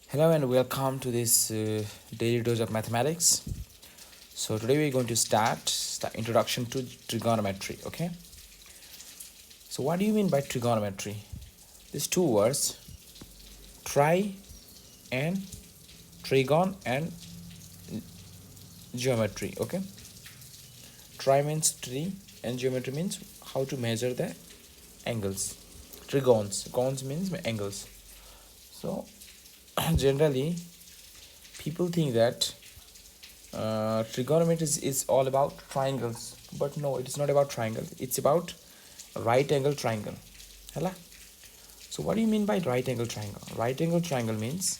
Hello and welcome to this daily dose of mathematics. So today we're going to start the introduction to trigonometry. Okay. So what do you mean by trigonometry? These two words, tri and trigon and geometry. Okay. Tri means tree and geometry means how to measure the angles. Trigons. Cons means angles. So generally people think that trigonometry is all about triangles, but no, it is not about triangles. It's about right angle triangle. Hello. So what do you mean by right angle triangle? Right angle triangle means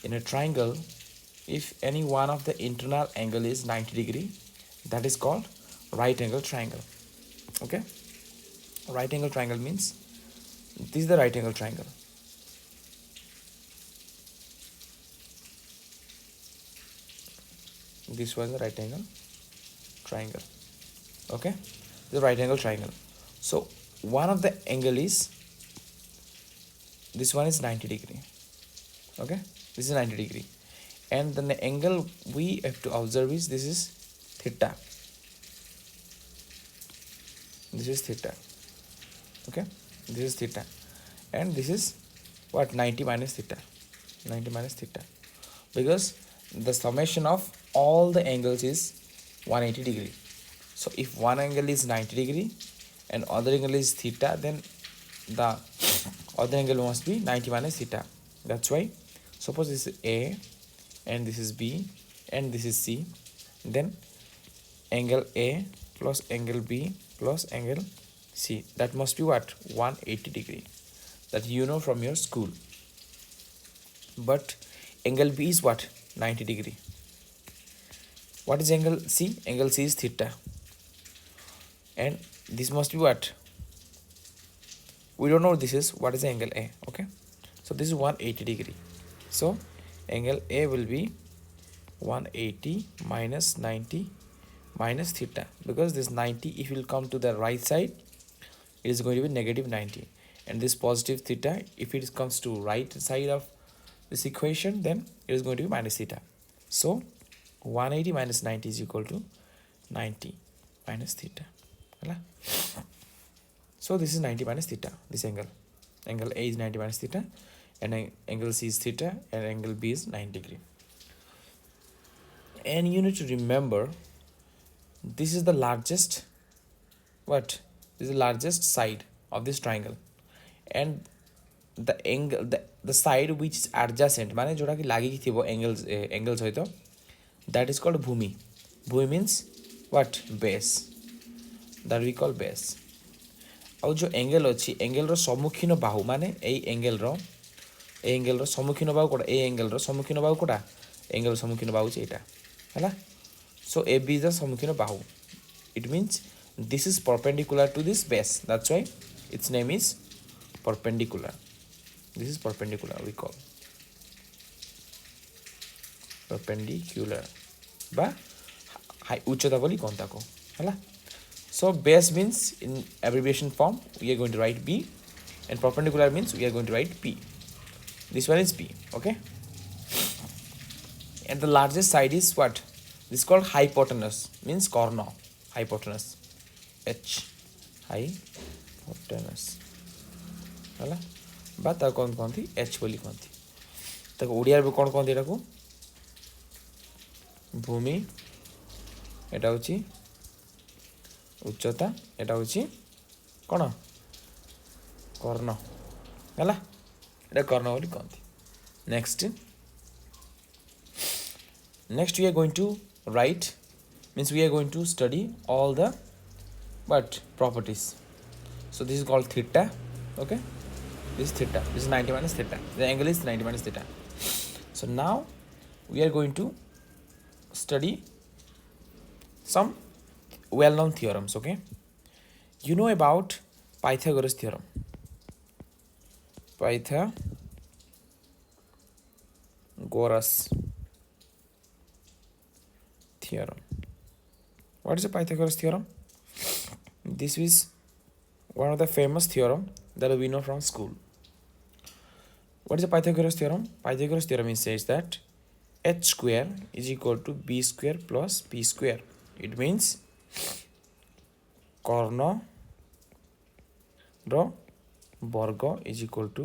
in a triangle, if any one of the internal angle is 90 degree, that is called right angle triangle. Okay. Right angle triangle means this is the right angle triangle. This was the right angle triangle. Okay, the right angle triangle. So one of the angle is, this one is 90 degree. Okay, this is 90 degree, and then the angle we have to observe is this is theta. This is theta. Okay, this is theta, and this is what, 90 minus theta. 90 minus theta, because the summation of all the angles is 180 degree. So if one angle is 90 degree and other angle is theta, then the other angle must be 90 minus theta. That's why suppose this is A and this is B and this is C, then angle A plus angle B plus angle C, that must be what, 180 degree. That you know from your school. But angle B is what, 90 degree. What is angle C? Angle C is theta, and this must be what, we don't know this is, what is the angle A. Okay, so this is 180 degree. So angle A will be 180 minus 90 minus theta, because this 90, if it will come to the right side, it is going to be negative 90, and this positive theta, if it comes to right side of this equation, then it is going to be minus theta. So 180 minus 90 is equal to 90 minus theta. So this is 90 minus theta, this angle. Angle A is 90 minus theta, and angle C is theta, and angle B is 90 degree. And you need to remember, this is the largest, what? This is the largest side of this triangle. And the angle, the side which is adjacent, माने जोड़ा कि लागे कि थिबो angles होइतो, that is called bhumi. Bhumi means what? Base. That we call base. ଆଉ जो angle अच्छी, एंगल रो सम्मुखीन बाहु माने एई एंगल रो सम्मुखीन बाहु कोडा, ए एंगल रो सम्मुखीन बाहु कोडा, एंगल सम्मुखीन बाहु छै एटा हैला. So AB is the सम्मुखीन Bahu. It means this is perpendicular to this base. That's why its name is perpendicular. This is perpendicular, we call perpendicular ba high uchata boli kon tako hala. So base means, in abbreviation form, we are going to write B, and perpendicular means we are going to write P. This one is P. Okay, and the largest side is what? This is called hypotenuse, means corner. Hypotenuse, H, hypotenuse hala. বা তা কোন কোনটি H বলি কোনটি, তাকে ওড়িয়ার কোন কোনটি, এটাকু ভূমি, এটা হচ্ছে উচ্চতা, এটা হচ্ছে কোন কর্ণ ହେଲା, এটা কর্ণ বলি কোনটি. Next we are going to write, means we are going to study all the what properties. So this is called theta. Okay, this is theta, this is 90 minus theta, the angle is 90 minus theta. So now we are going to study some well-known theorems. Okay, you know about Pythagoras theorem. Pythagoras theorem. What is a Pythagoras theorem? This is one of the famous theorem that we know from school. What is the Pythagoras theorem? Pythagoras theorem says that h square is equal to b square plus p square. It means କର୍ଣ୍ଣ ର ବର୍ଗ is equal to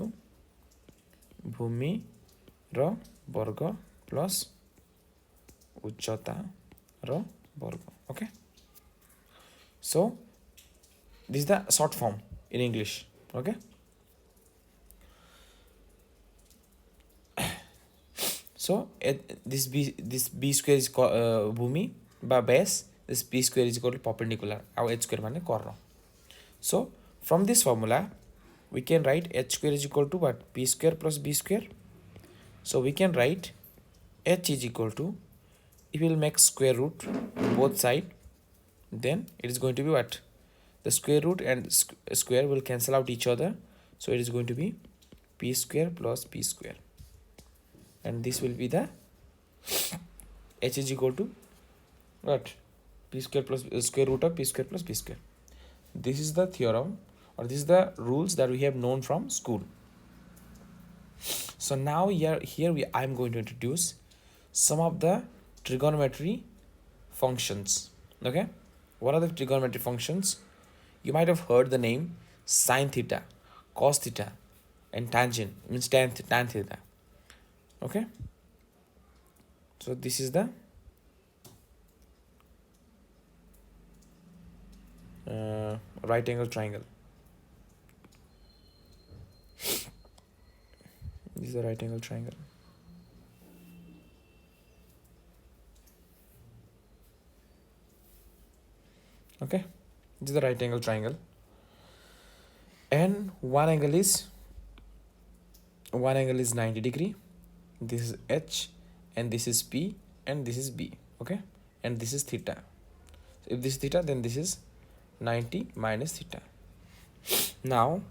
ଭୂମି ର ବର୍ଗ plus ଉଚ୍ଚତା ର ବର୍ଗ. Okay, so this is the short form in English. Okay, so this b square is bhumi ba base, this p square is equal to perpendicular, our h square mane korno. So from this formula we can write h square is equal to what? P square plus b square. So we can write h is equal to, if we will make square root both side, then it is going to be what? The square root and square will cancel out each other, so it is going to be p square plus p square, and this will be the h is equal to what? P square plus square root of p square plus p square. This is the theorem, or this is the rules that we have known from school. So now here I am going to introduce some of the trigonometry functions. Okay, what are the trigonometry functions? You might have heard the name sine theta, cos theta, and tangent means tan theta. Okay, so this is the right angle triangle. This is the right angle triangle. Okay, this is the right angle triangle, and one angle is 90 degree. This is h, and this is p, and this is b. Okay, and this is theta. So if this is theta, then this is 90 minus theta. Now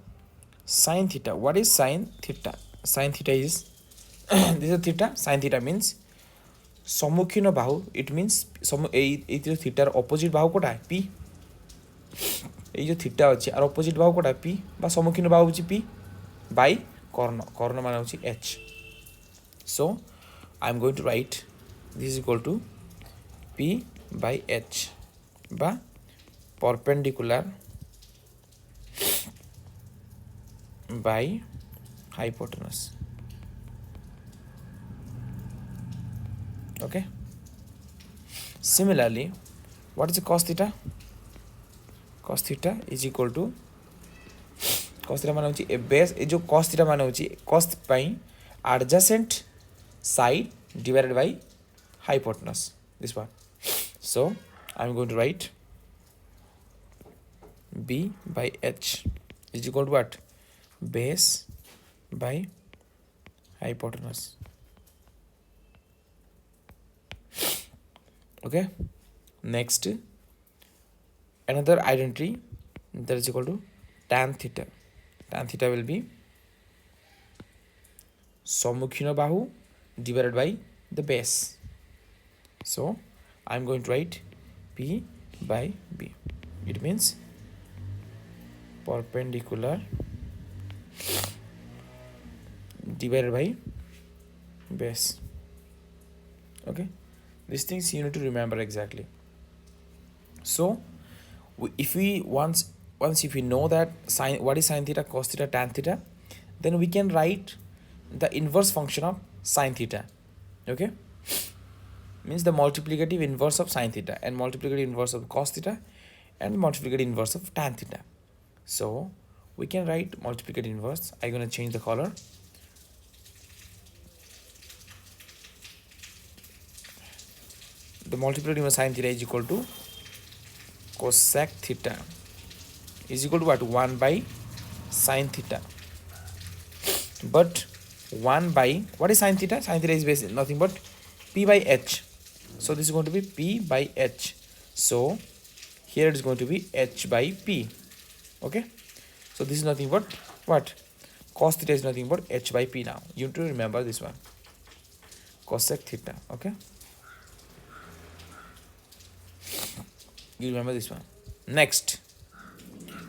sine theta. What is sine theta? Sine theta is this is theta. Sine theta means सम्मुखीन Bahu. It means थीटार opposite Bahu Kota p. ये जो theta अच्छे are opposite Bahu Kota p बा सम्मुखीन बाहु होची p by कर्ण. कर्ण माने होची h. So I am going to write this is equal to p by h बा perpendicular by hypotenuse. Okay, similarly, what is the cos theta? Cos theta is equal to, cos theta माने होची a base, ए जो cos theta माने होची cos pi adjacent side divided by hypotenuse, this one. So I am going to write b by h is equal to what? Base by hypotenuse. Okay, next another identity that is equal to tan theta. Tan theta will be सम्मुखीन Bahu divided by the base. So I am going to write p by b. It means perpendicular divided by base. Okay, these things you need to remember exactly. So if we once if we know that what is sine theta, cos theta, tan theta, then we can write the inverse function of sine theta. Okay, means the multiplicative inverse of sine theta, and multiplicative inverse of cos theta, and multiplicative inverse of tan theta. So we can write multiplicative inverse. I'm going to change the color. The multiplicative inverse sine theta is equal to cosec theta is equal to what? 1 by sine theta. But 1 by, what is sine theta? Sine theta is basically nothing but p by h. So this is going to be p by h. So here it is going to be h by p. Okay, so this is nothing but what? Cos theta is nothing but h by p. Now you have to remember this one, cosec theta. Okay, you remember this one. Next,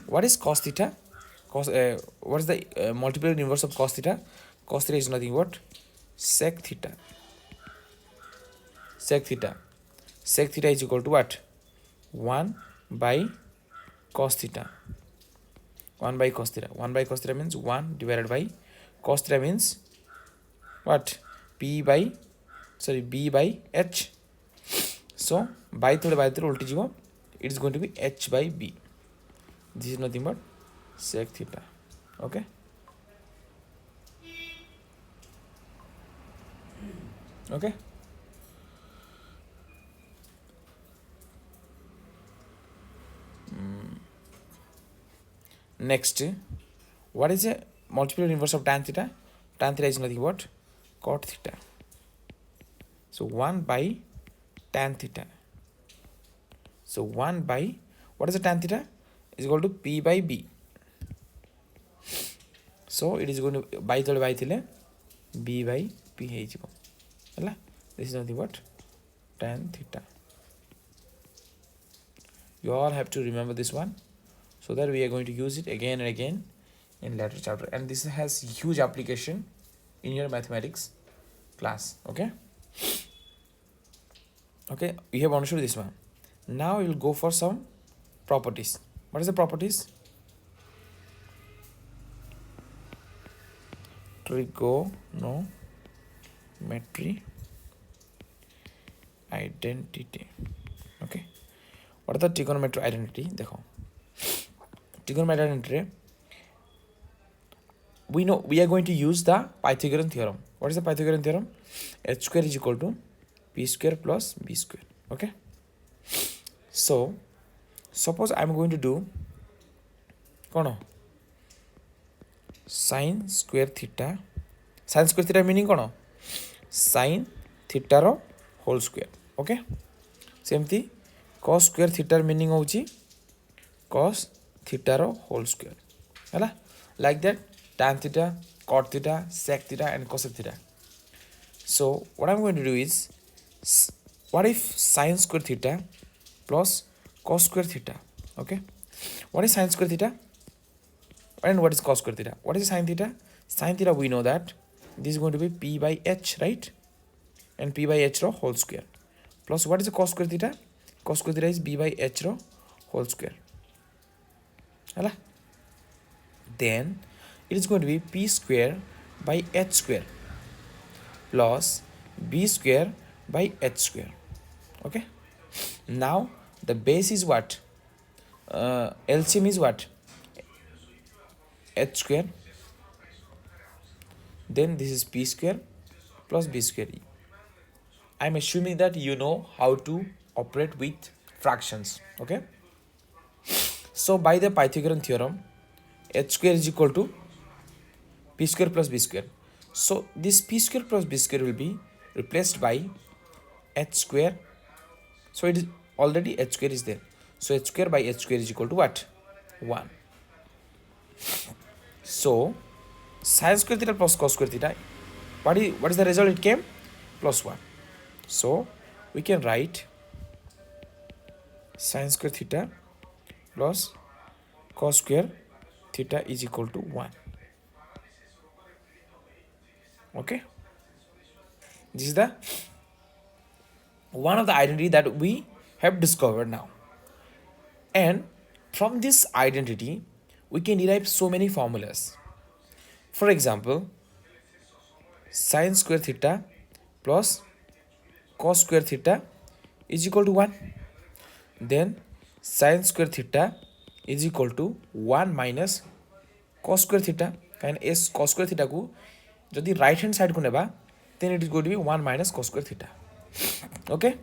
what is cos theta? What is the multiplicative inverse of cos theta? cos theta is nothing but sec theta. Sec theta. Sec theta is equal to what? 1 by cos theta. 1 by cos theta. 1 by cos theta means 1 divided by cos theta means what? B by h. So by through ulti jibo, it is going to be h by b. This is nothing but sec theta. Okay. Okay. Next, what is a multiplicative inverse of tan theta? Tan theta is nothing but cot theta. So 1 by tan theta. So 1 by, what is the tan theta? Is equal to p by b. So it is going to by b by p ହେଇଯିବ ହେଲା. This is nothing but tan theta. You all have to remember this one, so that we are going to use it again and again in later chapter, and this has huge application in your mathematics class. Okay, we have understood this one. Now we will go for some properties. What is the properties? Trigonometry identity. Okay, what is the trigonometry identity? देखो, trigonometry identity, we know we are going to use the Pythagorean theorem. What is the Pythagorean theorem? H square is equal to p square plus b square. Okay, so suppose I am going to do कौन sin square theta. Sin square theta meaning कौन? Sin theta रो whole square. Okay, सेमती cos square theta meaning होची cos theta रो whole square. हैला, like that tan theta, cot theta, sec theta and cosec theta. So what I'm going to do is, what if sin square theta plus cos square theta? Okay, what is sin square theta and what is cos square theta? What is sin theta? Sin theta, we know that this is going to be p by h, right? And p by h ro whole square. Plus what is the cos square theta? Cos square theta is b by h ro whole square. Hala? Then it is going to be p square by h square plus b square by h square. Okay, now the base is what? LCM is what? H square. Then this is p square plus b square. I'm assuming that you know how to operate with fractions. Okay, so by the Pythagorean theorem, h square is equal to p square plus b square. So this p square plus b square will be replaced by h square. So it is already h square is there. So h square by h square is equal to what? 1. So sin square theta plus cos square theta, what is the result? It came plus 1. So we can write sin square theta plus cos square theta is equal to 1. Okay, this is the one of the identity that we have discovered now, and from this identity we can derive so many formulas. For example, sin square theta plus cos square theta is equal to 1. Then sin square theta is equal to 1 minus cos square theta. Kind s cos square theta को जदि right hand side को नेबा, then it is going to be 1 minus cos square theta. Okay,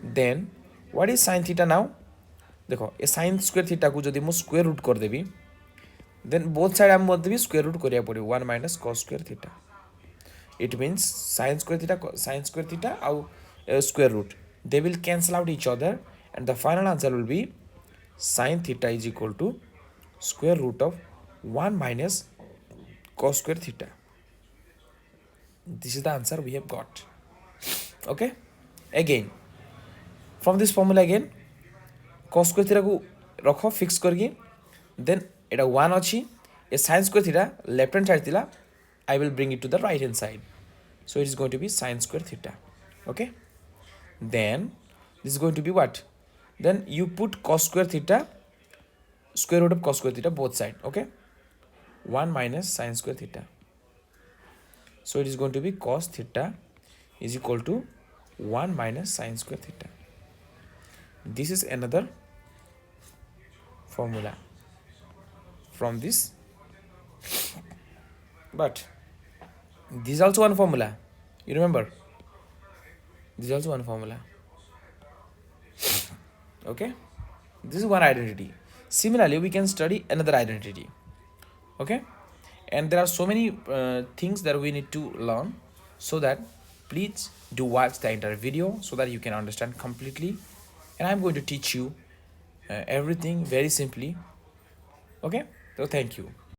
then what is sin theta now? देखो ये sin square theta को जदि मु square root कर देबी, then both side am मध्य भी square root करिया पड़े 1 minus cos square theta. It means sin square theta और square root, they will cancel out each other, and the final answer will be sin theta is equal to square root of 1 minus cos square theta. This is the answer we have got. Okay, again from this formula again cos square theta को रखो fix करके, then एटा 1 अच्छी, ये sin square theta left hand side थिला I will bring it to the right hand side. So it is going to be sine square theta. Okay. Then this is going to be what? Then you put cos square theta, square root of cos square theta both side. Okay. 1 minus sine square theta. So it is going to be cos theta is equal to 1 minus sine square theta. This is another formula from this, but this is also one formula. You remember? This is also one formula. Okay. This is one identity. Similarly, we can study another identity. Okay. And there are so many things that we need to learn, so that please do watch the entire video so that you can understand completely. And I'm going to teach you everything very simply. Okay. So thank you.